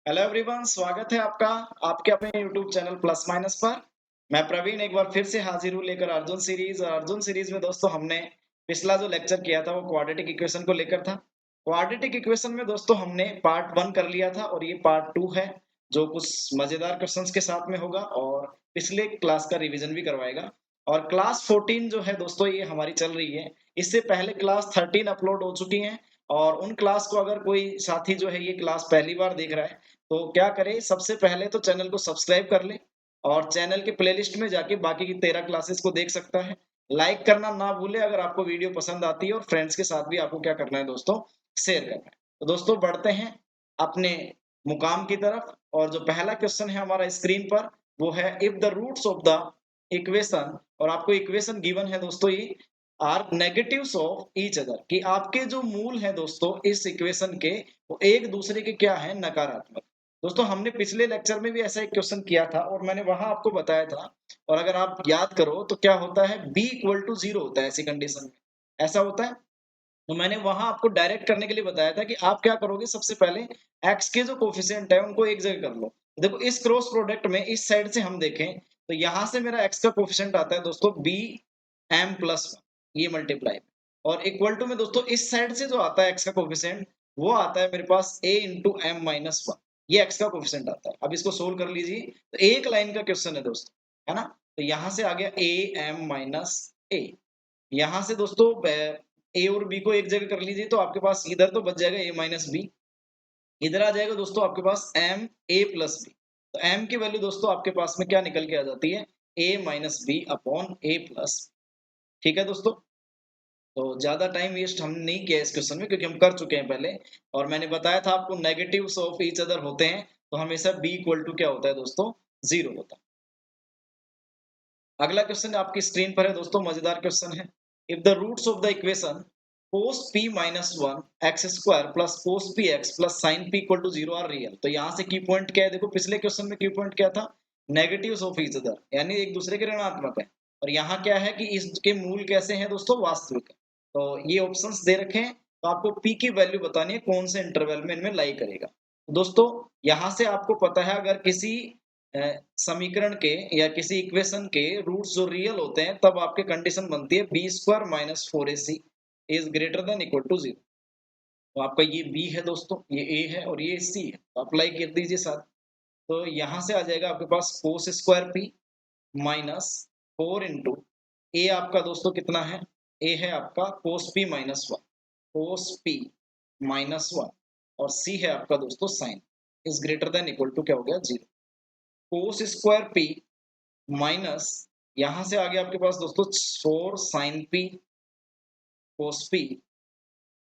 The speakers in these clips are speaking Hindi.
हेलो एवरीवन, स्वागत है आपका आपके अपने यूट्यूब चैनल प्लस माइनस पर। मैं प्रवीण एक बार फिर से हाजिर हूँ लेकर अर्जुन सीरीज। और अर्जुन सीरीज में दोस्तों हमने पिछला जो लेक्चर किया था वो क्वाड्रेटिक इक्वेशन को लेकर था। क्वाड्रेटिक इक्वेशन में दोस्तों हमने पार्ट 1 कर लिया था और ये पार्ट 2 है जो कुछ मजेदार क्वेश्चंस के साथ में होगा और पिछले क्लास का रिवीजन भी करवाएगा। और क्लास 14 जो है दोस्तों ये हमारी चल रही है। इससे पहले क्लास 13 अपलोड हो चुकी है और उन क्लास को अगर कोई साथी जो है ये क्लास पहली बार देख रहा है तो क्या करें, सबसे पहले तो चैनल को सब्सक्राइब कर ले और चैनल के प्लेलिस्ट में जाके बाकी की 13 क्लासेस को देख सकता है। लाइक करना ना भूले अगर आपको वीडियो पसंद आती है और फ्रेंड्स के साथ भी आपको क्या करना है दोस्तों, शेयर करना है। तो दोस्तों बढ़ते हैं अपने मुकाम की तरफ। और जो पहला क्वेश्चन है हमारा स्क्रीन पर वो है if the roots of the equation. और आपको इक्वेशन गिवन है दोस्तों ये are negatives of each other, कि आपके जो मूल है दोस्तों इस इक्वेशन के वो एक दूसरे के क्या है, नकारात्मक। दोस्तों हमने पिछले लेक्चर में भी ऐसा एक क्वेश्चन किया था और मैंने वहां आपको बताया था। और अगर आप याद करो तो क्या होता है, b इक्वल टू 0 होता है ऐसी कंडीशन में, ऐसा होता है। तो मैंने वहां आपको डायरेक्ट करने के लिए बताया था कि आप क्या करोगे, सबसे पहले x के जो कोफिशिएंट है उनको एक जगह कर लो। देखो इस क्रॉस प्रोडक्ट में इस साइड से हम देखें तो यहाँ से मेरा x का कोफिशिएंट आता है दोस्तों b m प्लस 1, ये मल्टीप्लाई। और इक्वल टू में दोस्तों इस साइड से जो आता है x का कोफिशिएंट वो आता है मेरे पास a इंटू एम माइनस 1, ये x का कोफिशिएंट आता है। अब इसको सोल्व कर लीजिए तो एक लाइन का क्वेश्चन है दोस्तों, है ना। तो यहाँ से आ गया a m माइनस a। यहाँ से दोस्तों ए और बी को एक जगह कर लीजिए तो आपके पास इधर तो बच जाएगा a माइनस बी, इधर आ जाएगा दोस्तों आपके पास m a प्लस बी। तो m की वैल्यू दोस्तों आपके पास में क्या निकल के आ जाती है, a minus b upon a plus. ठीक है दोस्तों, तो ज्यादा टाइम वेस्ट हम नहीं किया इस क्वेश्चन में क्योंकि हम कर चुके हैं पहले। और मैंने बताया था आपको नेगेटिव्स ऑफ ईच अदर होते हैं तो हमेशा b इक्वल टू क्या होता है दोस्तों, 0 होता है। अगला क्वेश्चन आपकी स्क्रीन पर है दोस्तों, मजेदार क्वेश्चन है। If the roots of the equation cos p minus 1 x square plus cos p x plus sin p equal to 0 are real. तो यहाँ से की पॉइंट क्या है, देखो पिछले क्वेश्चन में की पॉइंट क्या था, नेगेटिव्स ऑफ ईच अदर, यानी एक दूसरे के ऋणात्मक है। और यहाँ क्या है कि इसके मूल कैसे हैं दोस्तों, वास्तविक है। तो ये ऑप्शंस दे रखे हैं तो आपको p की वैल्यू बतानी है कौन से इंटरवल में इनमें लाई करेगा। तो दोस्तों यहाँ से आपको पता है अगर किसी समीकरण के या किसी इक्वेशन के रूट्स जो रियल होते हैं तब आपके कंडीशन बनती है b square minus four a c is greater than equal to 0। तो आपका ये b है दोस्तों, ये a है और ये c है, तो अप्लाई कर दीजिए साथ। तो यहाँ से आ जाएगा आपके पास cos square p minus 4 into A, आपका दोस्तों कितना है, a है आपका cos p minus 1, cos p minus 1। और c है आपका दोस्तों sine is greater than equal to क्या हो गया, 0। कोस स्क्वायर p माइनस, यहाँ से आ गया आपके पास दोस्तों 4 साइन p कोस p,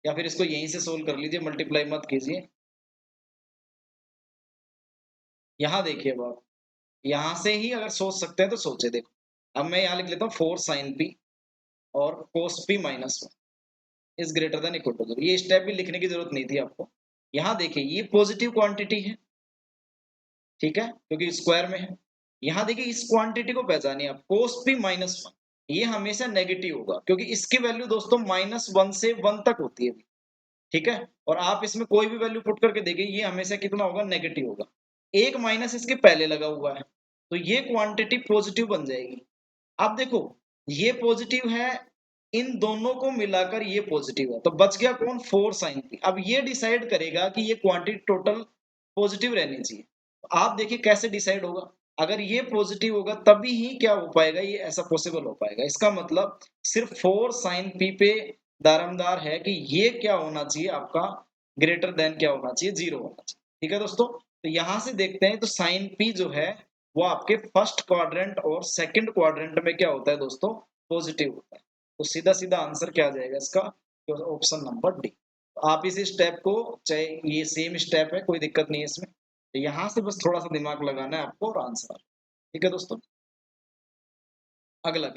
या फिर इसको यहीं से सोल्व कर लीजिए, मल्टीप्लाई मत कीजिए। यहाँ देखिए अब आप यहाँ से ही अगर सोच सकते हैं तो सोचे। देखो अब मैं यहाँ लिख लेता हूँ 4 साइन p और cos p minus 1 is greater than equal to 0। ये स्टेप भी लिखने की जरूरत नहीं थी आपको। यहाँ देखिए ये पॉजिटिव क्वांटिटी है, ठीक है, क्योंकि स्क्वायर में है। यहाँ देखिए इस क्वांटिटी को पहचानिए आप, कोस p माइनस 1, ये हमेशा नेगेटिव होगा क्योंकि इसकी वैल्यू दोस्तों -1 से 1 तक होती है, ठीक है। और आप इसमें कोई भी वैल्यू पुट करके देखिए ये हमेशा कितना होगा, नेगेटिव होगा। एक माइनस इसके पहले लगा हुआ है तो ये क्वांटिटी पॉजिटिव बन जाएगी। अब देखो ये पॉजिटिव है, इन दोनों को मिलाकर ये पॉजिटिव है, तो बच गया कौन, 4 साइन p। अब ये डिसाइड करेगा कि ये क्वांटिटी टोटल पॉजिटिव रहनी चाहिए। तो आप देखिए कैसे डिसाइड होगा, अगर ये पॉजिटिव होगा तभी ही क्या हो पाएगा, ये ऐसा पॉसिबल हो पाएगा। इसका मतलब सिर्फ 4 साइन p पे दारमदार है कि ये क्या होना चाहिए आपका, ग्रेटर देन क्या होना चाहिए, 0 होना चाहिए। ठीक है दोस्तों, तो यहां से देखते हैं तो साइन p जो है वो आपके फर्स्ट क्वाड्रेंट और सेकंड क्वाड्रेंट में क्या होता है दोस्तों, पॉजिटिव होता है। तो सीधा सीधा आंसर क्या आ जाएगा इसका, तो ऑप्शन नंबर डी। तो आप इस स्टेप को, चाहे ये सेम स्टेप है कोई दिक्कत नहीं है इसमें, तो यहाँ से बस थोड़ा सा दिमाग लगाना है आपको और आंसर। ठीक है दोस्तों, अगला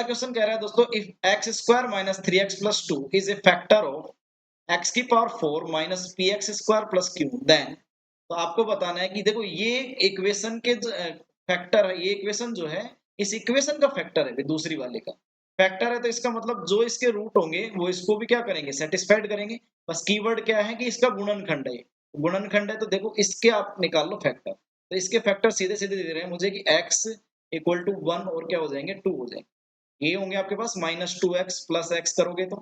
क्वेश्चन कह रहा है दोस्तों if X square minus 3x plus 2 is a factor of X की power 4 minus P X square plus Q then. तो आपको बताना है कि देखो ये इक्वेशन के फैक्टर है, ये इक्वेशन जो है इस इक्वेशन का फैक्टर है, दूसरी वाले का फैक्टर है। तो इसका मतलब जो इसके रूट होंगे वो इसको भी क्या करेंगे, सेटिस्फाइड करेंगे। बस कीवर्ड क्या है कि इसका गुणनखंड है, गुणनखंड है तो देखो इसके आप निकाल लो फैक्टर, तो इसके फैक्टर सीधे सीधे दे रहे हैं मुझे कि x इक्वल टू 1 और क्या हो जाएंगे 2 हो जाएंगे, ये होंगे आपके पास -2x प्लस x करोगे तो,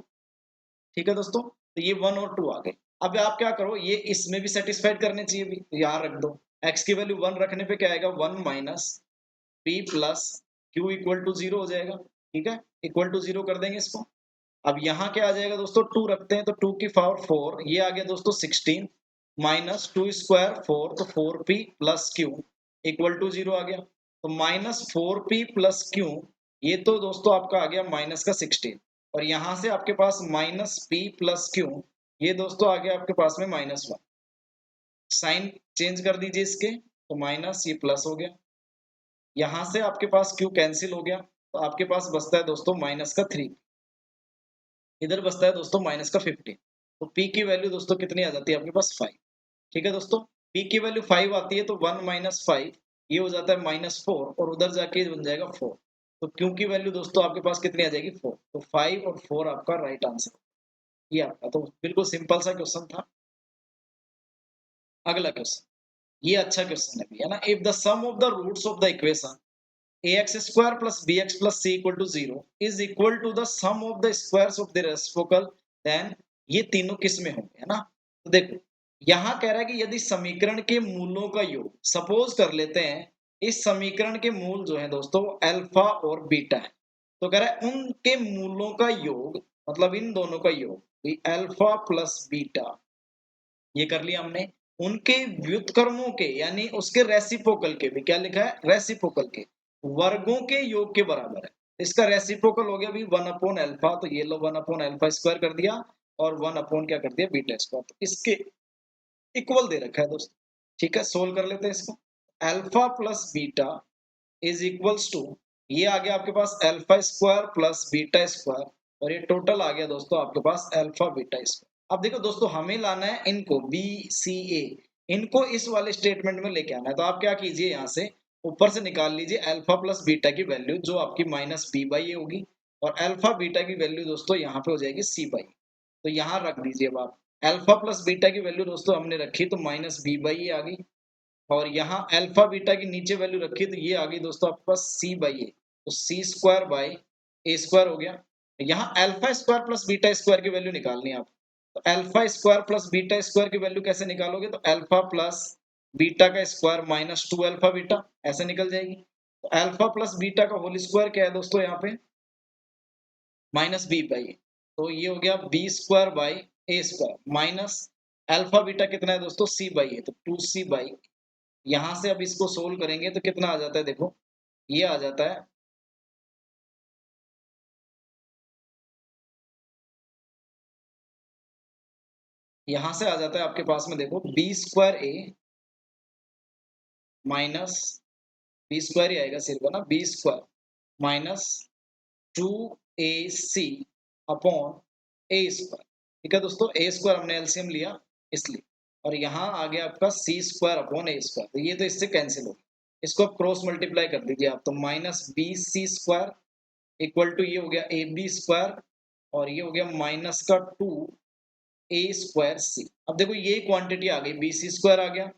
ठीक है दोस्तों, तो ये 1 और 2 आ गए। अब आप क्या करो, ये इसमें भी सेटिस्फाइड करने चाहिए भी, तो यहाँ रख दो, x की वैल्यू 1 रखने पे क्या आएगा 1 minus p plus q equal to 0 हो जाएगा, ठीक है, इक्वल टू 0 कर देंगे इसको। अब यहाँ क्या आ जाएगा दोस्तों, 2 रखते हैं तो 2 की पावर 4, ये आ गया दोस्तों 16 माइनस 2 स्क्वायर 4, तो 4p plus q equal to 0 आ गया, तो माइनस 4p प्लस q, ये तो दोस्तों आपका आ गया माइनस का 16, और यहाँ से आपके पास माइनस p प्लस q, ये दोस्तों आ गया आपके पास में -1, साइन चेंज कर दीजिए इसके, तो माइनस ये प्लस हो गया, यहाँ से आपके पास q कैंसिल हो गया, तो आपके पास बचता है दोस्तों माइनस का 3, इधर बचता है दोस्तों माइनस का 15, तो p की वैल्यू दोस्तों कितनी आ जाती है आपके पास 5, ठीक है दोस्तों, p की वैल्यू 5 आती है तो 1 माइनस 5 ये हो जाता है -4, और उधर जाके ये बन जाएगा 4, तो q की वैल्यू दोस्तों आपके पास कितनी आ जाएगी 4, तो 5 और 4 आपका राइट आंसर, ये आपका तो बिल्कुल सिंपल सा क्वेश्चन था। अगला क्वेश्चन, ये अच्छा क्वेश्चन है है ना, if the sum of the roots of the equation ax square plus bx plus c equal to 0 is equal to the sum of the squares of the reciprocal, then ये तीनों किस में होंगे, है ना, तो देखो यहाँ कह रहा है कि यदि समीकरण के मूलों का योग, सपोज कर लेते हैं इस समीकरण के मूल जो है दोस्तों अल्फा और बीटा है, तो कह रहा है उनके मूलों का योग, मतलब इन दोनों का योग अल्फा प्लस बीटा, ये कर लिया हमने, उनके व्युत्क्रमों के यानी उसके रेसिप्रोकल के भी, क्या लिखा है रेसिप्रोकल के वर्गों के योग के बराबर है, इसका रेसिप्रोकल हो गया भी 1 अपॉन अल्फा, तो ये लो 1 अपॉन अल्फा स्क्वायर कर दिया, और 1 अपॉन क्या कर दिया बीटा स्क्वायर, तो इसके इक्वल दे रखा है दोस्तों, ठीक है, सोल्व कर लेते हैं इसको, alpha plus beta is equals to, ये आ गया आपके पास alpha square plus beta square, और ये टोटल आ गया दोस्तों आपके पास अल्फा बीटा स्क्वायर। अब देखो दोस्तों हमें लाना है इनको बी सी ए, इनको इस वाले स्टेटमेंट में लेके आना है, तो आप क्या कीजिए यहाँ से ऊपर से निकाल लीजिए अल्फा प्लस बीटा की वैल्यू जो आपकी माइनस बी बाई ए होगी, और अल्फा बीटा की वैल्यू दोस्तों यहाँ पे हो जाएगी सी बाई, तो यहाँ रख दीजिए अब आप, अल्फा प्लस बीटा की वैल्यू दोस्तों हमने रखी तो माइनस बी बाई ए आ गई, और यहाँ अल्फा बीटा की नीचे वैल्यू रखी तो ये आ गई दोस्तों आपके पास सी बाई ए, तो सी स्क्वायर बाई ए स्क्वायर हो गया, यहाँ alpha square plus beta square की वैल्यू निकालनी है आप, तो alpha square plus beta square की वैल्यू कैसे निकालोगे, तो अल्फा प्लस बीटा का स्क्वायर माइनस 2 अल्फा बीटा ऐसे निकल जाएगी, तो अल्फा प्लस बीटा का होल स्क्वायर क्या है दोस्तों यहाँ पे माइनस बी बाई ए, तो ये हो गया b square by a square minus alpha beta कितना है दोस्तों सी बाई ए, तो 2c बाई, यहाँ से अब इसको सोल्व करेंगे तो कितना आ जाता है देखो, ये आ जाता है यहाँ से आ जाता है आपके पास में देखो B square A minus B square ही आएगा सिर्फ ना, B square minus 2ac upon A square, ठीक है दोस्तों, ए स्क्वायर हमने एलसीएम लिया इसलिए, और यहाँ आ गया आपका सी स्क्वायर अपॉन ए स्क्वायर, तो ये तो इससे कैंसिल हो गया, इसको आप क्रॉस मल्टीप्लाई कर दीजिए आप, तो minus b c square equal to ये हो गया ए बी स्क्वायर, और ये हो गया माइनस का 2 ए स्क्वायर सी, अब देखो ये क्वांटिटी आ गई बी सी स्क्वायर आ गया,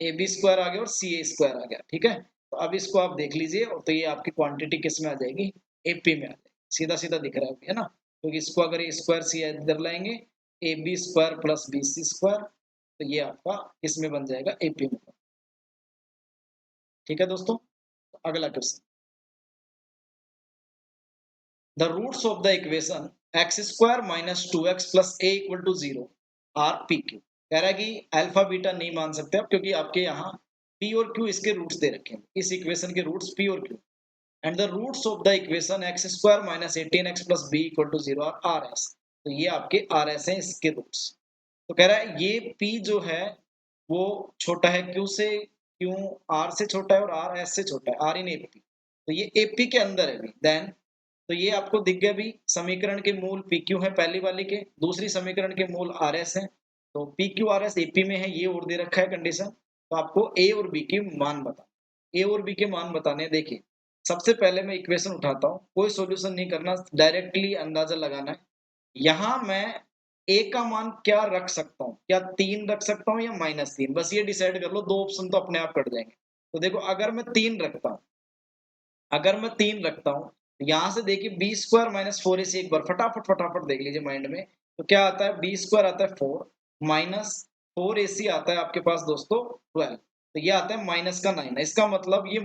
ए बी स्क्वायर आ गया और सी ए स्क्वायर आ गया, ठीक है, तो अब इसको आप देख लीजिए, और तो ये आपकी क्वांटिटी किस में आ जाएगी एपी में आ जाएगी, सीधा सीधा दिख रहा है ना, क्योंकि इसको अगर ये स्क्वायर सी इधर लाएंगे a b square plus b c square, तो ये आपका किसमें बन जाएगा एपी में, ठीक है दोस्तों, तो अगला question, the roots of the equation x square minus 2x plus a equal to 0 are pq, कह रहा है कि अल्फा बीटा नहीं मान सकते आप क्योंकि आपके यहाँ p और q इसके रूट्स दे रखे हैं, इस इक्वेशन के रूट्स p और q, and the roots of the equation x square minus 18x plus b equal to 0 are s, तो ये आपके आर एस हैं इसके रूट्स, तो कह रहा है ये p जो है वो छोटा है q से, q r से छोटा है और r s से छोटा है, r इन एपी, तो ये एपी के अंदर है, देन तो ये आपको दिख गया भी समीकरण के मूल पी क्यू है पहली वाली के, दूसरी समीकरण के मूल आर एस है, तो P Q R S AP में है, ये और दे रखा है कंडीशन, तो आपको ए और बी के मान बता, ए और बी के मान बताने, देखिए सबसे पहले मैं इक्वेशन उठाता हूँ, कोई सॉल्यूशन नहीं करना, डायरेक्टली अंदाजा लगाना है, यहाँ मैं ए का मान क्या रख सकता हूँ, क्या 3 रख सकता हूँ या -3, बस ये डिसाइड कर लो, 2 ऑप्शन तो अपने आप कट जाएंगे। तो देखो अगर मैं 3 रखता हूँ, अगर मैं 3 रखता हूँ, यहाँ से देखिए बी स्क्वायर माइनस 4ac, एक बार फटाफट फटाफट देख लीजिए माइंड में, तो क्या आता है, बी स्क्वायर आता है 4 माइनस 4ac आता है आपके पास दोस्तों 12, तो ये आता है माइनस का 9। इसका मतलब ये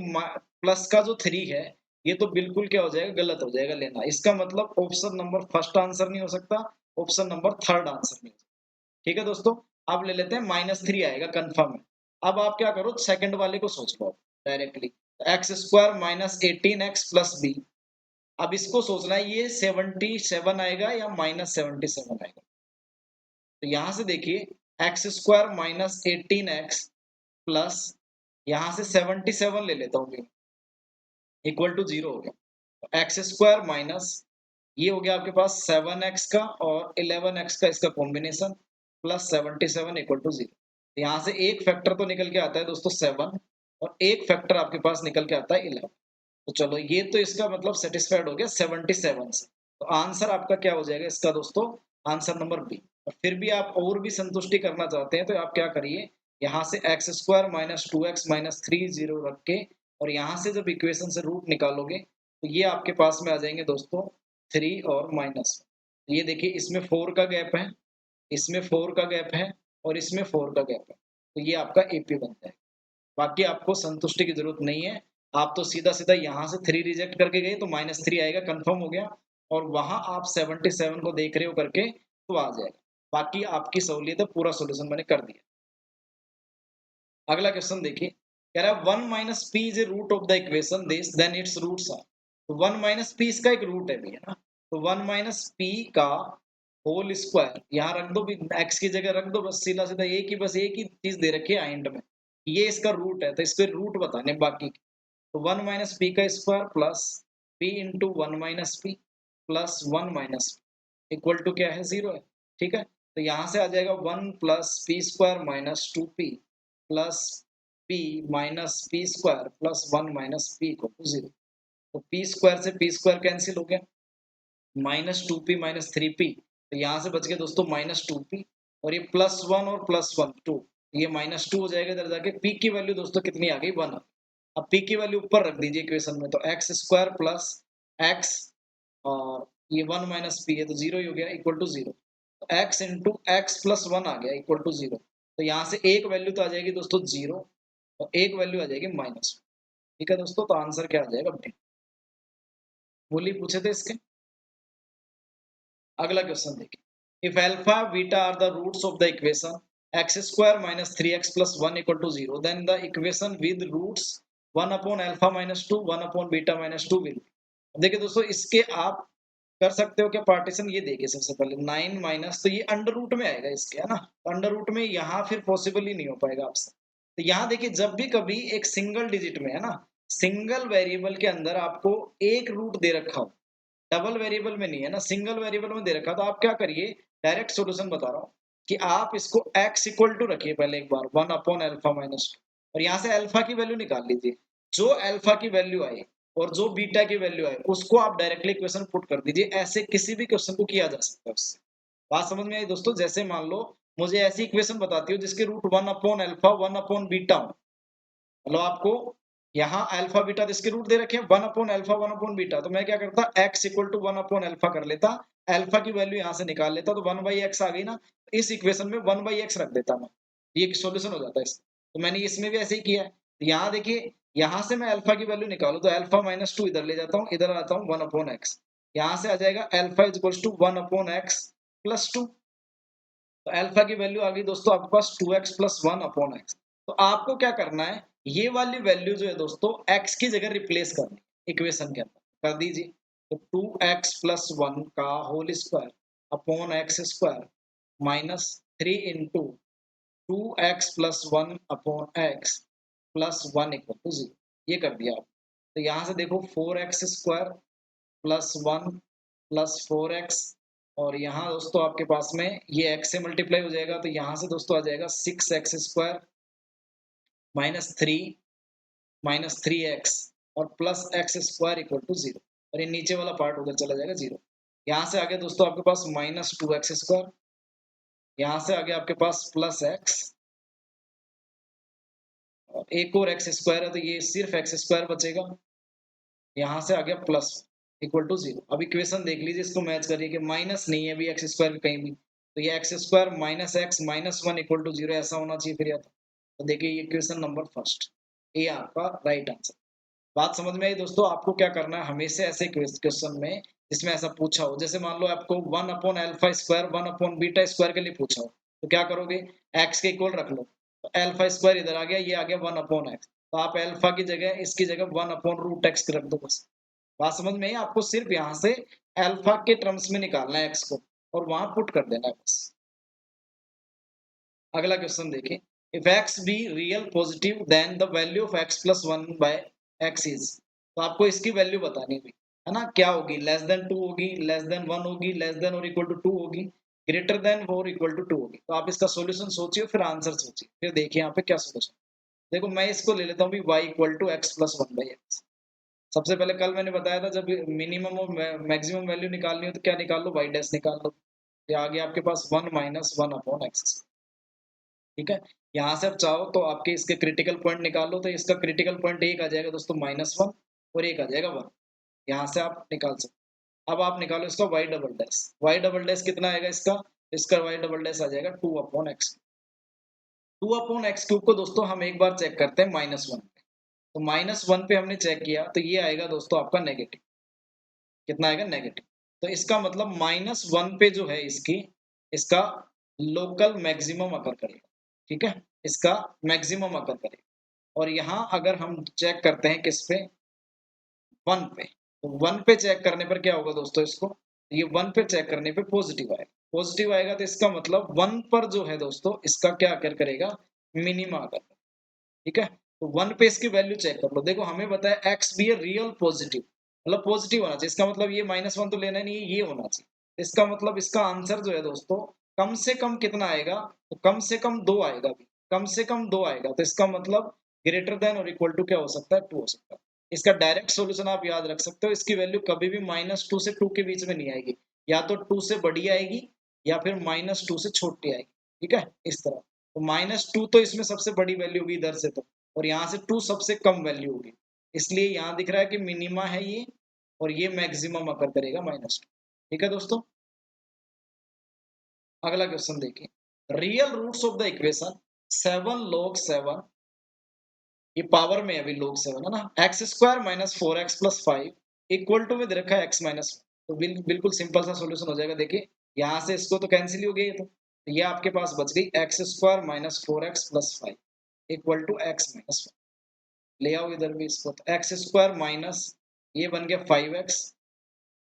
प्लस का जो 3 है, ये तो बिल्कुल क्या हो जाएगा, गलत हो जाएगा लेना। इसका मतलब ऑप्शन नंबर फर्स्ट आंसर नहीं हो सकता, ऑप्शन नंबर थर्ड आंसर नहीं हो सकता। ठीक है दोस्तों, अब ले लेते हैं -3 आएगा कंफर्म है। अब आप क्या करो, सेकंड वाले को सोच लो directly, X square minus 18x plus B. अब इसको सोचना है, ये 77 आएगा या -77 आएगा। तो यहां से देखिए, x square minus 18x plus यहां से 77 ले लेता हूँ, इक्वल टू 0 हो गया। एक्स स्क्वायर माइनस ये हो गया आपके पास 7x का और 11x का, इसका कॉम्बिनेशन प्लस 77 इक्वल टू 0। यहाँ से एक फैक्टर तो निकल के आता है दोस्तों 7, और एक फैक्टर आपके पास निकल के आता है 11। तो चलो ये तो इसका मतलब सेटिस्फाइड हो गया 77 से। तो आंसर आपका क्या हो जाएगा इसका दोस्तों, आंसर नंबर बी। और फिर भी आप और भी संतुष्टि करना चाहते हैं तो आप क्या करिए, यहाँ से x square minus 2x minus 3 0 रख के, और यहाँ से जब इक्वेशन से रूट निकालोगे तो ये आपके पास में आ जाएंगे दोस्तों 3 और माइनस। ये देखिए इसमें 4 का गैप है, इसमें 4 का गैप है, और इसमें 4 का गैप है, तो ये आपका एपी बनता है। बाकी आपको संतुष्टि की जरूरत नहीं है, आप तो सीधा सीधा यहाँ से 3 रिजेक्ट करके गए तो -3 आएगा, कंफर्म हो गया। और वहां आप 77 को देख रहे हो करके तो आ जाएगा। बाकी आपकी सहूलियत है, पूरा सोल्यूशन मैंने कर दिया। अगला क्वेश्चन देखिए, कह रहा है 1 minus p is a root of the equation this then its roots are. तो 1 माइनस पी इसका एक रूट है भैया ना, तो 1 माइनस पी का होल स्क्वायर यहाँ रख दो, एक्स की जगह रख दो, बस सीधा सीधा एक ही, बस एक ही चीज दे रखी है एंड में, ये इसका रूट है, तो इसको रूट बताने बाकी। तो 1 माइनस पी का square plus p into 1 minus p plus 1 minus equal to क्या है, 0 है। ठीक है, तो यहाँ से आ जाएगा 1 plus p square minus 2p plus p minus p square plus 1 minus p equal to 0। तो पी स्क्वायर से पी स्क्वायर कैंसिल हो गया, -2p माइनस 3p, तो यहाँ से बच गया दोस्तों -2p, और ये +1 और +1 2, ये -2 हो जाएगा इधर जाके। p की वैल्यू दोस्तों कितनी आ गई, 1। अब p की वैल्यू ऊपर रख दीजिए इक्वेशन में, तो एक्स स्क्वायर प्लस एक्स, और ये 1 माइनस पी है तो 0 ही हो गया, इक्वल टू 0। तो एक्स इंटू एक्स प्लस 1 आ गया इक्वल टू 0। तो यहाँ से एक वैल्यू तो आ जाएगी दोस्तों 0, और एक वैल्यू आ जाएगी -। ठीक है दोस्तों, तो आंसर क्या आ जाएगा, बोलिए, पूछे थे इसके। अगला क्वेश्चन देखिए, if alpha beta are the roots of the equation x square minus 3x plus 1 equal to 0, then the equation with roots 1 upon alpha minus 2 1 upon beta minus 2 will. देखिए दोस्तों, इसके आप कर सकते हो क्या पार्टीशन, ये देखिए सबसे पहले 9 माइनस, तो ये अंडर रूट में आएगा इसके, है ना, अंडर रूट में यहाँ फिर पॉसिबल ही नहीं हो पाएगा आपसे। तो यहाँ देखिए, जब भी कभी एक सिंगल डिजिट में, है ना, सिंगल वेरिएबल के अंदर आपको एक रूट दे रखा हो, डबल वेरिएबल में नहीं है ना, सिंगल वेरिएबल में दे रखा, तो आप क्या करिए, डायरेक्ट सॉल्यूशन बता रहा हूँ कि आप इसको x इक्वल टू रखिए पहले एक बार 1 अपॉन अल्फा माइनस 2, और यहाँ से अल्फा की वैल्यू निकाल लीजिए। जो अल्फा की वैल्यू आए और जो बीटा की वैल्यू आए उसको आप डायरेक्टली इक्वेशन पुट कर दीजिए। ऐसे किसी भी क्वेश्चन को किया जा सकता है उससे। बात समझ में आई दोस्तों, जैसे मान लो मुझे ऐसी इक्वेशन बताती हो जिसके root 1 upon alpha 1 upon beta हो, मतलब आपको यहाँ अल्फा बीटा इसके रूट दे रखे हैं 1 अपॉन अल्फा 1 अपॉन बीटा, तो मैं क्या करता, x equal to 1 upon alpha कर लेता, अल्फा की वैल्यू यहाँ से निकाल लेता, तो 1 बाई एक्स आ गई ना, इस इक्वेशन में 1 बाई एक्स रख देता मैं, ये सॉल्यूशन हो जाता है इसका। तो मैंने इसमें भी ऐसे ही किया है। तो यहाँ देखिए, यहाँ से मैं अल्फा की वैल्यू निकालू तो अल्फा माइनस 2 इधर ले जाता हूँ, इधर आता हूँ 1 अपॉन एक्स, यहाँ से आ जाएगा alpha is equal to 1 upon x plus 2। तो अल्फा की वैल्यू आ गई दोस्तों आपके पास 2x प्लस 1 अपॉन एक्स। तो आपको क्या करना है, ये वाली वैल्यू जो है दोस्तों x की जगह रिप्लेस करनी है इक्वेशन के अंदर, कर दीजिए। तो 2x प्लस 1 का whole square upon x square minus 3 into 2x plus 1 upon x plus 1 equal to 0, ये कर दिया आप। तो यहाँ से देखो 4x square plus 1 plus 4x, और यहाँ दोस्तों आपके पास में ये x से मल्टीप्लाई हो जाएगा, तो यहाँ से दोस्तों आ जाएगा 6x square minus three X और plus X square equal to 0, और ये नीचे वाला पार्ट उधर चला जाएगा 0। यहाँ से आगे दोस्तों आपके पास -2x स्क्वायर यहाँ से आगे आपके पास प्लस एक्स और एक और एक्स स्क्वायर है तो ये सिर्फ एक्स स्क्वायर बचेगा। यहाँ से आ गया प्लस इक्वल टू 0। अब इक्वेशन देख लीजिए, इसको मैच करिए कि माइनस नहीं है अभी एक्स स्क्वायर कहीं भी, तो ये x square minus x minus 1 equal to 0 ऐसा होना चाहिए फिर या तो देखिए ये इक्वेशन नंबर फर्स्ट, ये आपका राइट आंसर। बात समझ में आई दोस्तों? आपको क्या करना है, हमेशा ऐसे क्वेश्चन में जिसमें ऐसा पूछा हो, जैसे मान लो आपको 1 upon alpha square 1 upon beta square के लिए पूछा हो, तो क्या करोगे, एक्स के इक्वल रख लो, तो अल्फा स्क्वायर इधर आ गया, ये आ गया 1 अपॉन एक्स, तो आप अल्फा की जगह इसकी जगह 1 अपॉन रूट एक्स रख दो बस। बात समझ में आई? आपको सिर्फ यहाँ से अल्फा के टर्म्स में निकालना है एक्स को और वहां पुट कर देना है बस। अगला क्वेश्चन देखिए, if x be real positive then the value of x plus 1 by x is, तो आपको इसकी वैल्यू बतानी है ना, क्या होगी, लेस देन 2 होगी, लेस देन 1 होगी, लेस देन और इक्वल टू 2 होगी, ग्रेटर देन और इक्वल टू 2 होगी। तो आप इसका सॉल्यूशन सोचिए फिर आंसर सोचिए, फिर देखिए यहाँ पे क्या सॉल्यूशन। देखो मैं इसको ले लेता हूँ y equal to x plus 1 by x. सबसे पहले कल मैंने बताया था जब मिनिमम और मैक्सिमम वैल्यू निकालनी हो तो क्या निकाल लो, y डैश निकाल लो, ये आ गया आपके पास 1 माइनस 1 अपॉन एक्स। ठीक है, यहाँ से आप चाहो तो आपके इसके क्रिटिकल पॉइंट निकाल लो, तो इसका क्रिटिकल पॉइंट एक आ जाएगा दोस्तों -1 और एक आ जाएगा 1, यहाँ से आप निकाल सकते। अब आप निकालो इसका y डबल डैश कितना आएगा इसका, y डबल डैश आ जाएगा 2 upon x. 2 upon x cube को दोस्तों हम एक बार चेक करते हैं -1 पे, तो -1 पे हमने चेक किया तो ये आएगा दोस्तों आपका नेगेटिव, कितना आएगा, नेगेटिव। तो इसका मतलब -1 पे जो है इसकी, इसका लोकल मैक्सिमम अकर करेगा। ठीक है, इसका मैक्सिमम अकर करेगा। और यहाँ अगर हम चेक करते हैं किस पे, 1 पे, तो 1 पे चेक करने पर क्या होगा दोस्तों, इसको ये 1 पे चेक करने पे पॉजिटिव आएगा, पॉजिटिव आएगा तो इसका मतलब 1 पर जो है दोस्तों इसका क्या अकर करेगा, मिनिमा अकर। ठीक है, तो 1 पे इसकी वैल्यू चेक कर लो। देखो हमें बताया x be a real positive, मतलब पॉजिटिव होना चाहिए, इसका मतलब ये -1 तो लेना नहीं है, ये होना चाहिए। इसका मतलब इसका आंसर जो है दोस्तों कम से कम कितना आएगा, तो कम से कम 2 आएगा भी, कम से कम 2 आएगा, तो इसका मतलब ग्रेटर देन और इक्वल टू क्या हो सकता है, 2 हो सकता है। इसका डायरेक्ट सॉल्यूशन आप याद रख सकते हो, इसकी वैल्यू कभी भी -2 से 2 के बीच में नहीं आएगी, या तो 2 से बड़ी आएगी या फिर -2 से छोटी आएगी। ठीक है, इस तरह। तो -2 तो इसमें सबसे बड़ी वैल्यू होगी इधर से तो, और यहाँ से 2 सबसे कम वैल्यू होगी, इसलिए यहाँ दिख रहा है कि मिनिमा है ये और ये मैक्सिमम अकर करेगा -2। ठीक है दोस्तों, अगला क्वेश्चन देखिए, real roots of the equation 7 log 7, ये पावर में अभी log 7 है ना, x square minus 4x plus 5 equal to में दे रखा है x माइनस, तो बिल्कुल सिंपल सा सॉल्यूशन हो जाएगा। देखिए यहाँ से इसको तो कैंसिल ही हो गई, तो ये आपके पास बच गई x square minus 4x plus 5 equal to x minus, ले आओ इधर भी इसको, तो एक्स स्क्वायर माइनस ये बन गया 5x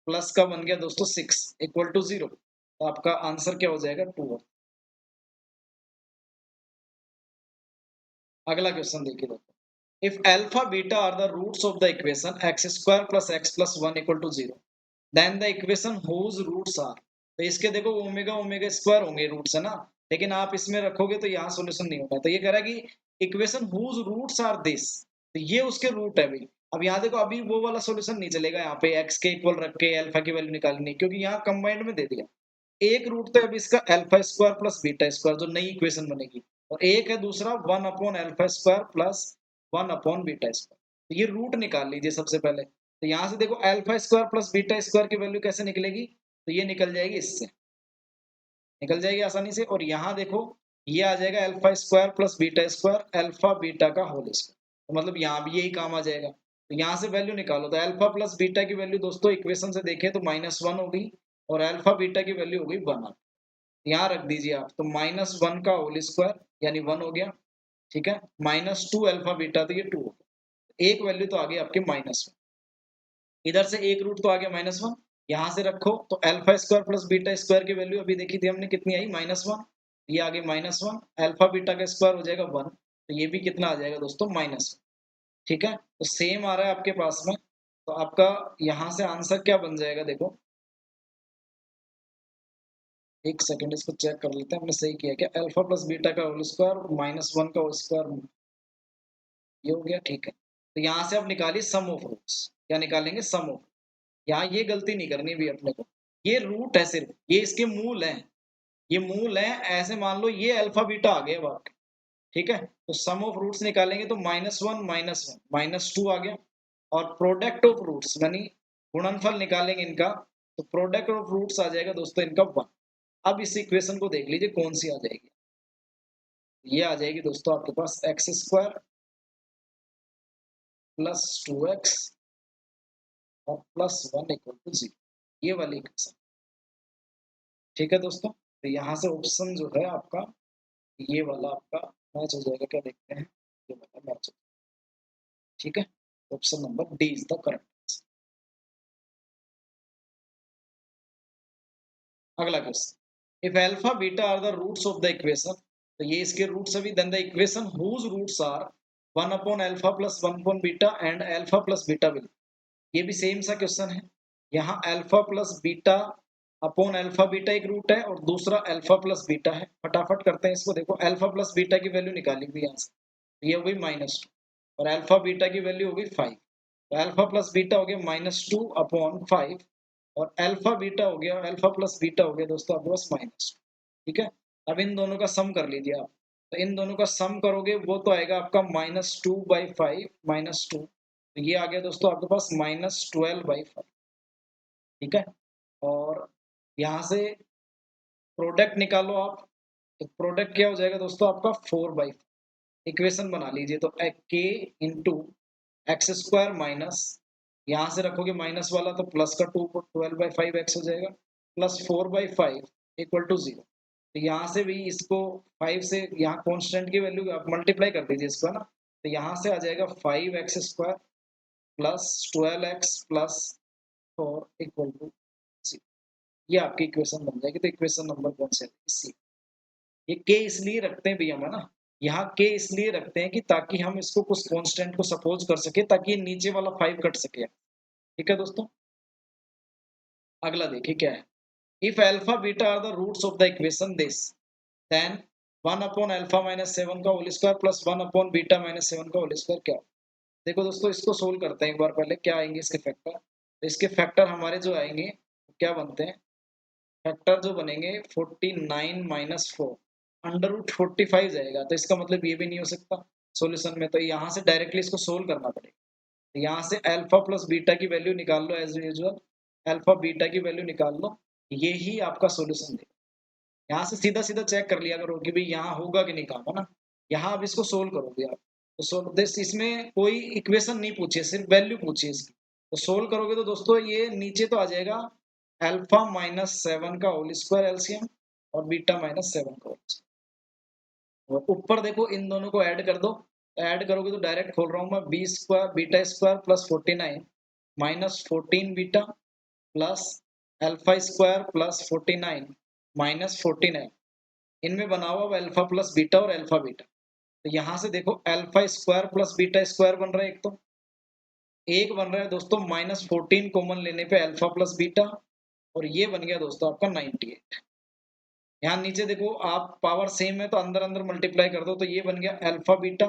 प्लस का बन गया दोस्तों 6 इक्वल टू 0, तो आपका आंसर क्या हो जाएगा, 2। अगला क्वेश्चन देखिए दोस्तों, if alpha beta are the roots of the equation x square plus x plus 1 equal to 0, then the equation whose roots are, तो इसके देखो ओमेगा ओमेगा स्क्वायर होंगे रूट्स है ना, लेकिन आप इसमें रखोगे तो यहाँ सॉल्यूशन नहीं होगा, तो ये कह रहा है कि equation whose roots are this, तो ये उसके रूट है भाई। अब यहाँ देखो अभी वो वाला सॉल्यूशन नहीं चलेगा, यहाँ पे एक्स के इक्वल रख के अल्फा की वैल्यू निकालनी, क्योंकि यहाँ कंबाइंड में दे दिया। एक रूट तो अब इसका alpha square plus beta square जो नई इक्वेशन बनेगी, और एक है दूसरा 1 upon alpha square plus 1 upon beta square, तो ये रूट निकाल लीजिए सबसे पहले। तो यहाँ से देखो alpha square plus beta square की वैल्यू कैसे निकलेगी, तो ये निकल जाएगी इससे, निकल जाएगी आसानी से। और यहाँ देखो ये आ जाएगा alpha square plus beta square alpha beta का होल स्क्वायर, तो मतलब यहाँ भी यही काम आ जाएगा। तो यहाँ से वैल्यू निकालो, तो अल्फा प्लस बीटा की वैल्यू दोस्तों इक्वेशन से देखें तो -1 होगी और अल्फा बीटा की वैल्यू होगी 1, यहाँ रख दीजिए आप, तो -1 का होल स्क्वायर यानी 1 हो गया। ठीक है, -2 अल्फा बीटा तो ये 2 हो गया, एक वैल्यू तो आ गई आपके -1, इधर से एक रूट तो आ गया -1, यहाँ से रखो तो alpha square plus beta square की वैल्यू अभी देखी थी हमने कितनी आई, -1, ये आ गई -1, अल्फा बीटा का स्क्वायर हो जाएगा 1, तो ये भी कितना आ जाएगा दोस्तों, -1। ठीक है, तो सेम आ रहा है आपके पास में, तो आपका यहाँ से आंसर क्या बन जाएगा, देखो एक सेकंड इसको चेक कर लेते हैं हमने सही किया क्या, अल्फा प्लस बीटा का होल स्क्वायर -1 का होल स्क्वायर, ये हो गया। ठीक है, तो यहाँ से आप निकालिए सम ऑफ रूट्स, क्या निकालेंगे, सम ऑफ, यहाँ ये गलती नहीं करनी भी अपने को, ये रूट है सिर्फ, ये इसके मूल हैं, ये मूल है, ऐसे मान लो ये अल्फा बीटा आ गया बात, ठीक है। तो सम ऑफ रूट्स निकालेंगे तो -1 -1 -2 आ गया, और प्रोडक्ट ऑफ रूट्स यानी गुणनफल निकालेंगे इनका, तो प्रोडक्ट ऑफ रूट्स आ जाएगा दोस्तों इनका 1। अब इस इक्वेशन को देख लीजिए कौन सी आ जाएगी। ये आ जाएगी दोस्तों आपके पास x² प्लस 2x और प्लस 1 इक्वल टू 0, ये वाली इक्वेशन, ठीक है दोस्तों। तो यहाँ से ऑप्शन जो है आपका ये वाला आपका मैच हो जाएगा, क्या देखते हैं, ये वाला मैच हो, ठीक है। Option number D is the correct. अगला question, if alpha beta are the roots of the equation, तो ये इसके रूट्स अभी, then the equation whose roots are 1 upon alpha plus 1 upon beta and alpha plus beta will, ये भी सेम सा क्वेश्चन है। यहाँ alpha plus beta upon alpha beta एक रूट है और दूसरा अल्फा प्लस बीटा है। फटाफट करते हैं इसको, देखो अल्फा प्लस बीटा की वैल्यू निकाली हुई यहाँ से, ये हो गई -2 और अल्फा बीटा की वैल्यू हो गई 5, तो अल्फा प्लस बीटा हो गया -2 अपॉन 5 और अल्फा बीटा हो गया, अल्फा प्लस बीटा हो गया दोस्तों आपके पास -2, ठीक है। अब इन दोनों का सम कर लीजिए आप, तो इन दोनों का सम करोगे वो तो आएगा आपका -2/5 -2, तो ये आ गया दोस्तों आपके पास -12/5, ठीक है। और यहाँ से प्रोडक्ट निकालो आप, तो प्रोडक्ट क्या हो जाएगा दोस्तों आपका 4/5, इक्वेशन बना लीजिए, तो k इंटू x² माइनस, यहाँ से रखोगे माइनस वाला तो प्लस का 12/5x हो जाएगा, प्लस 4/5 इक्वल टू 0। तो यहाँ से भी इसको 5 से, यहाँ कॉन्स्टेंट की वैल्यू आप मल्टीप्लाई कर दीजिए इसको, है ना, तो यहाँ से आ जाएगा 5x² plus 12x plus 4 equal to 0, ये आपकी इक्वेशन बन जाएगी। तो इक्वेशन नंबर कौन सी है, सी। ये के इसलिए रखते हैं भैया हम, है ना, यहाँ के इसलिए रखते हैं कि ताकि हम इसको कुछ कांस्टेंट को सपोज कर सके, ताकि ये नीचे वाला 5 कट सके, ठीक है दोस्तों। अगला देखिए क्या है, if alpha beta are the roots of the equation this, then 1 upon alpha minus 7 का whole square plus 1 upon beta minus 7 का होल स्क्वायर क्या। देखो दोस्तों इसको सोल्व करते हैं एक बार, पहले क्या आएंगे इसके फैक्टर, तो इसके फैक्टर हमारे जो आएंगे क्या बनते हैं, फैक्टर जो बनेंगे 49 माइनस 4 अंडर रूट 45 जाएगा, तो इसका मतलब ये भी नहीं हो सकता सॉल्यूशन में, तो यहाँ से डायरेक्टली इसको सोल्व करना पड़ेगा। तो यहाँ से अल्फा प्लस बीटा की वैल्यू निकाल लो एज यूजुअल, अल्फा बीटा की वैल्यू निकाल लो, ये ही आपका सॉल्यूशन देगा। यहाँ से सीधा सीधा चेक कर लिया करो कि भाई यहाँ होगा कि नहीं काम, है ना। यहाँ अब इसको सोल्व करोगे आप, तो सोल्व दिस, इसमें कोई इक्वेशन नहीं पूछी है, सिर्फ वैल्यू पूछी है इसकी, तो सोल्व करोगे तो दोस्तों ये नीचे तो आ जाएगा अल्फा माइनस 7 का होल स्क्वायर एलसीएम और बीटा माइनस 7 का होल स्क्वायर, और ऊपर देखो इन दोनों को ऐड कर दो, ऐड करोगे तो डायरेक्ट खोल रहा हूँ मैं, b square beta square plus 49 minus 14 beta plus alpha square plus 49 minus 49, इनमें बना हुआ अल्फा प्लस बीटा और अल्फा बीटा, तो यहाँ से देखो alpha square plus beta square बन रहा है, एक तो एक बन रहा है दोस्तों -14 कॉमन लेने पे अल्फा प्लस बीटा, और ये बन गया दोस्तों आपका 98। यहाँ नीचे देखो आप पावर सेम है तो अंदर अंदर मल्टीप्लाई कर दो, तो ये बन गया alpha beta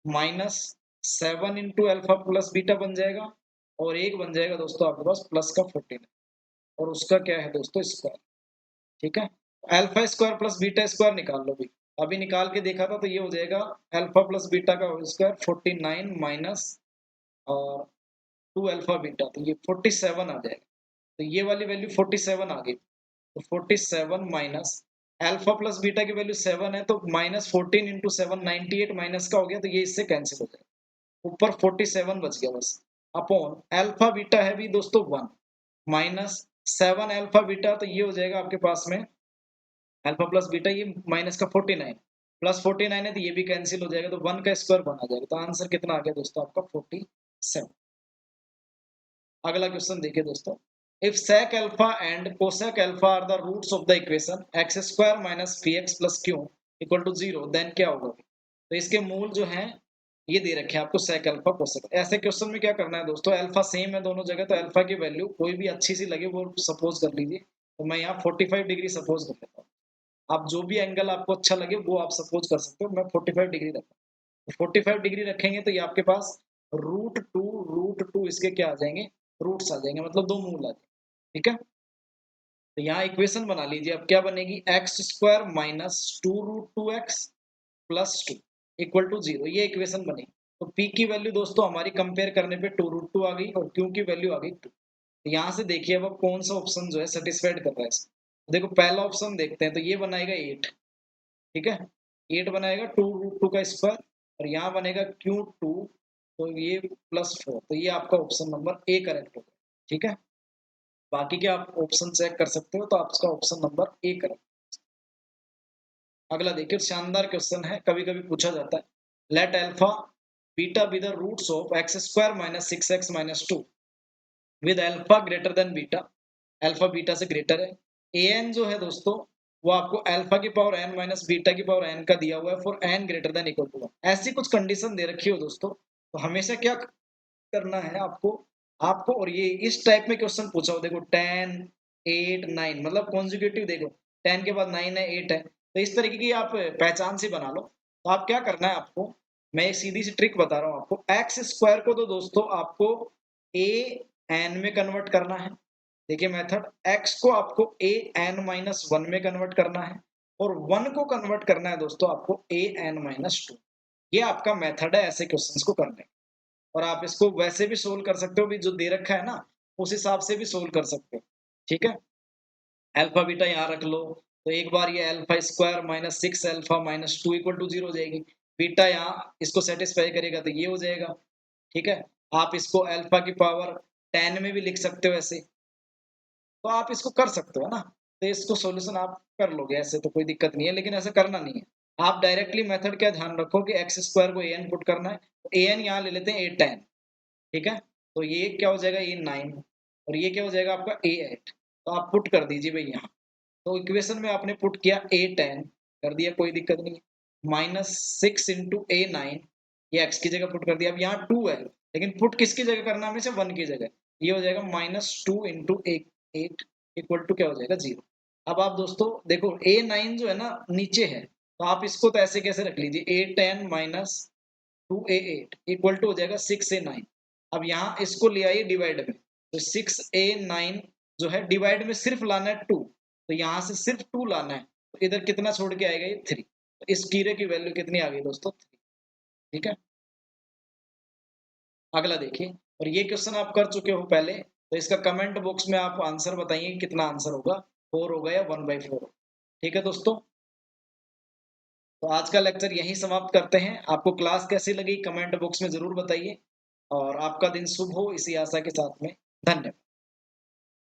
-7 into alpha plus beta बन जाएगा, और एक बन जाएगा दोस्तों आपके पास प्लस का 14, और उसका क्या है दोस्तों स्क्वायर, ठीक है। Alpha square plus beta square निकाल लो भी, अभी निकाल के देखा था, तो ये हो जाएगा अल्फा प्लस बीटा का होल स्क्वायर 49 माइनस और 2 अल्फा बीटा, तो ये 47 आ जाएगा, तो ये वाली वैल्यू 47 आ गई, तो 47 माइनस अल्फा प्लस बीटा की वैल्यू 7 है, तो -14 इंटू 7 98 माइनस का हो गया, तो ये इससे कैंसिल हो जाएगा, ऊपर 47 बच गया बस, अपॉन अल्फा बीटा है भी दोस्तों 1 माइनस 7 अल्फा बीटा, तो ये हो जाएगा आपके पास में अल्फा प्लस बीटा, ये माइनस का 49 प्लस 49 है, तो ये भी कैंसिल हो जाएगा, तो 1 का स्क्वायर बना जाएगा, तो आंसर कितना आ गया दोस्तों आपका 47। अगला क्वेश्चन देखिए दोस्तों, if sec alpha and cosec alpha are the roots of the equation x² minus 3x plus q equal to 0, then क्या होगा। तो इसके मूल जो हैं ये दे रखे हैं आपको sec अल्फा cosec। ऐसे क्वेश्चन में क्या करना है दोस्तों, अल्फा सेम है दोनों जगह, तो अल्फा की वैल्यू कोई भी अच्छी सी लगे वो सपोज कर लीजिए, तो मैं यहाँ 45 डिग्री सपोज कर लेता हूँ, आप जो भी एंगल आपको अच्छा लगे वो आप सपोज कर सकते हो, मैं 45 डिग्री रखा, 45 डिग्री रखेंगे तो ये आपके पास √2 इसके क्या आ जाएंगे, रूट्स आ जाएंगे, मतलब दो मूल आ जाएंगे, ठीक है। तो यहाँ इक्वेशन बना लीजिए। अब क्या बनेगी, x square minus 2√2x plus 2 equal to 0, ये इक्वेशन बनी। तो p की वैल्यू दोस्तों हमारी कंपेयर करने पे 2√2 आ गई और q की वैल्यू आ गई 2। तो यहाँ से देखिए अब कौन सा ऑप्शन जो है सेटिस्फाइड कर रहा है इसको। देखो पहला ऑप्शन देखते हैं, तो ये बनाएगा 8, ठीक है, 8 बनाएगा 2√2 का स्क्वायर, और यहाँ बनेगा q2, तो ये +4, तो ये आपका ऑप्शन नंबर ए करेक्ट होगा, ठीक है। बाकी के आप ऑप्शन चेक कर सकते हो, तो आपका ऑप्शन नंबर ए करेक्ट। अगला देखिए, शानदार क्वेश्चन है, कभी कभी पूछा जाता है। Let alpha beta be the roots of x square minus 6x minus 2 with alpha greater than beta, alpha beta से ग्रेटर है। an जो है दोस्तों, वो आपको अल्फा की पावर n माइनस बीटा की पावर n का दिया हुआ है for n greater than equal to 1। ऐसी कुछ कंडीशन दे रखी हो दोस्तों, तो हमेशा क्या करना है आपको, और ये इस टाइप में क्वेश्चन पूछा हो, देखो 10 8 9 मतलब कॉन्जिक्यूटिव, देखो 10 के बाद 9 है 8 है, तो इस तरीके की आप पहचान से बना लो। तो आप क्या करना है आपको, मैं एक सीधी सी ट्रिक बता रहा हूँ आपको। एक्स स्क्वायर को तो दोस्तों आपको ए एन में कन्वर्ट करना है। देखिए मेथड, एक्स को आपको ए एन माइनस 1 में कन्वर्ट करना है, और 1 को कन्वर्ट करना है दोस्तों आपको ए एन माइनस 2। ये आपका मेथड है ऐसे क्वेश्चंस को करने का। और आप इसको वैसे भी सोल्व कर सकते हो, भी जो दे रखा है ना उस हिसाब से भी सोल्व कर सकते हो, ठीक है। अल्फा बीटा यहाँ रख लो, तो एक बार ये alpha square minus 6 alpha minus 2 equal to 0 हो जाएगी। बीटा यहाँ इसको सेटिस्फाई करेगा तो ये हो जाएगा, ठीक है। आप इसको अल्फा की पावर 10 में भी लिख सकते हो ऐसे, तो आप इसको कर सकते हो ना। तो इसको सॉल्यूशन आप कर लोगे ऐसे, तो कोई दिक्कत नहीं है, लेकिन ऐसा करना नहीं है। आप डायरेक्टली मेथड क्या ध्यान रखो कि एक्स स्क्वायर को an पुट करना है, तो an यहाँ ले लेते हैं ए 10, ठीक है। तो ये क्या हो जाएगा, ए 9, और ये क्या हो जाएगा आपका ए 8। तो आप पुट कर दीजिए भाई यहाँ। तो इक्वेशन में आपने पुट किया ए 10 कर दिया, कोई दिक्कत नहीं है। माइनस 6 इंटू ए 9, ये एक्स की जगह पुट कर दिया। अब यहाँ 2 है, लेकिन पुट किसकी जगह करना है, हमेशा 1 की जगह। ये हो जाएगा -2 इंटू 8 इक्वल टू क्या हो जाएगा 0। अब आप दोस्तों देखो ए 9 जो है ना नीचे है, तो आप इसको तो ऐसे कैसे रख लीजिए, ए 10 माइनस 2a8 इक्वल टू हो जाएगा 6a9। अब यहाँ इसको ले आइए डिवाइड में, तो 6a9 जो है डिवाइड में सिर्फ लाना है 2, तो यहाँ से सिर्फ 2 लाना है, तो इधर कितना छोड़ के आएगा, ये 3। तो इस कीरे की वैल्यू कितनी आ गई दोस्तों, 3, ठीक है। अगला देखिए, और ये क्वेश्चन आप कर चुके हो पहले, तो इसका कमेंट बॉक्स में आप आंसर बताइए कितना आंसर होगा, 4 होगा या 1/4, ठीक है दोस्तों। तो आज का लेक्चर यहीं समाप्त करते हैं। आपको क्लास कैसी लगी कमेंट बॉक्स में जरूर बताइए, और आपका दिन शुभ हो इसी आशा के साथ में। धन्यवाद।